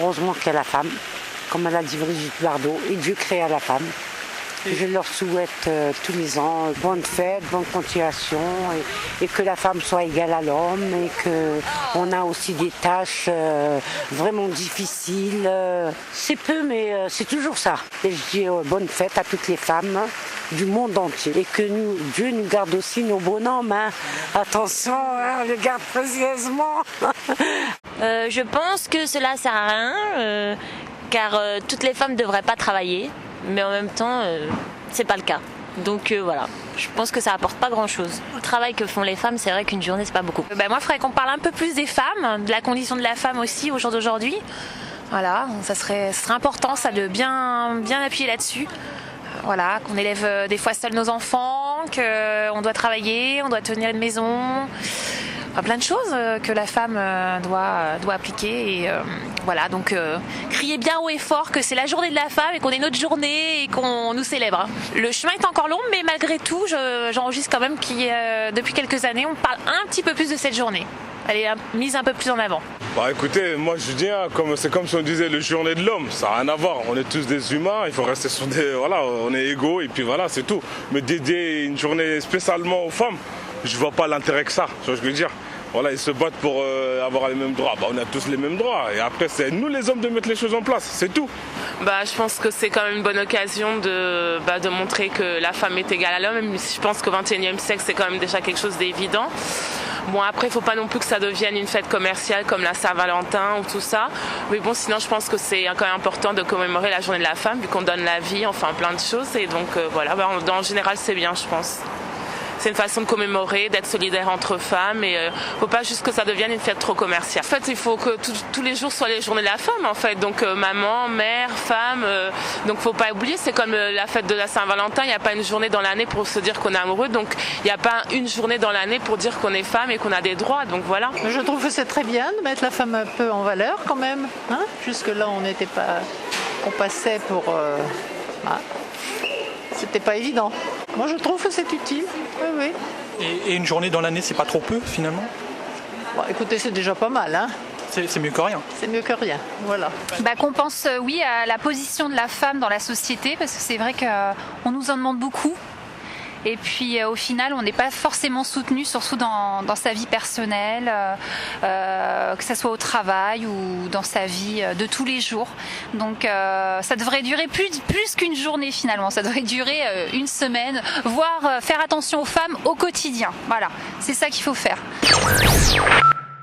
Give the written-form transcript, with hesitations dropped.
heureusement qu'il y a la femme, comme elle a dit Brigitte Bardot, et Dieu créa la femme. Je leur souhaite tous les ans bonne fête, bonne continuation et que la femme soit égale à l'homme et qu'on a aussi des tâches vraiment difficiles. C'est peu mais c'est toujours ça. Et je dis bonne fête à toutes les femmes du monde entier et que Dieu nous garde aussi nos bonhommes. Hein. Attention, hein, le garde précieusement. Je pense que cela sert à rien car toutes les femmes ne devraient pas travailler. Mais en même temps, c'est pas le cas. Donc voilà, je pense que ça apporte pas grand-chose. Le travail que font les femmes, c'est vrai qu'une journée, c'est pas beaucoup. Moi, il faudrait qu'on parle un peu plus des femmes, de la condition de la femme aussi au jour d'aujourd'hui. Voilà, ça serait important, ça, de bien appuyer là-dessus. Voilà, qu'on élève des fois seuls nos enfants, qu'on doit travailler, on doit tenir une maison. Plein de choses que la femme doit appliquer et voilà, donc crier bien haut et fort que c'est la journée de la femme et qu'on est notre journée et qu'on nous célèbre. Le chemin est encore long, mais malgré tout j'enregistre quand même que depuis quelques années on parle un petit peu plus de cette journée. Elle est mise un peu plus en avant. Écoutez, moi je dis, c'est comme si on disait le journée de l'homme, ça n'a rien à voir, on est tous des humains, il faut rester sur on est égaux et puis voilà, c'est tout. Mais dédier une journée spécialement aux femmes, je vois pas l'intérêt que ça, tu vois ce que je veux dire. Voilà, ils se battent pour avoir les mêmes droits. On a tous les mêmes droits. Et après, c'est nous les hommes de mettre les choses en place, c'est tout. Je pense que c'est quand même une bonne occasion de montrer que la femme est égale à l'homme, même si je pense qu'au XXIe siècle, c'est quand même déjà quelque chose d'évident. Bon, après, il ne faut pas non plus que ça devienne une fête commerciale comme la Saint-Valentin ou tout ça. Mais bon, sinon, je pense que c'est quand même important de commémorer la journée de la femme, vu qu'on donne la vie, enfin plein de choses. Et donc, voilà, en général, c'est bien, je pense. C'est une façon de commémorer, d'être solidaire entre femmes et faut pas juste que ça devienne une fête trop commerciale. En fait, il faut que tous les jours soient les journées de la femme en fait. Donc maman, mère, femme. Donc faut pas oublier, c'est comme la fête de la Saint-Valentin. Il n'y a pas une journée dans l'année pour se dire qu'on est amoureux. Donc il n'y a pas une journée dans l'année pour dire qu'on est femme et qu'on a des droits. Donc voilà. Je trouve que c'est très bien de mettre la femme un peu en valeur quand même. Hein, jusque là, on passait pour. C'était pas évident. Moi, je trouve que c'est utile. Oui. Et une journée dans l'année, c'est pas trop peu, finalement ? Écoutez, c'est déjà pas mal, hein. C'est mieux que rien. C'est mieux que rien, voilà. Qu'on pense, oui, à la position de la femme dans la société, parce que c'est vrai qu'on nous en demande beaucoup. Et puis au final, on n'est pas forcément soutenu, surtout dans sa vie personnelle, que ce soit au travail ou dans sa vie de tous les jours. Donc ça devrait durer plus qu'une journée finalement. Ça devrait durer une semaine, voire faire attention aux femmes au quotidien. Voilà, c'est ça qu'il faut faire.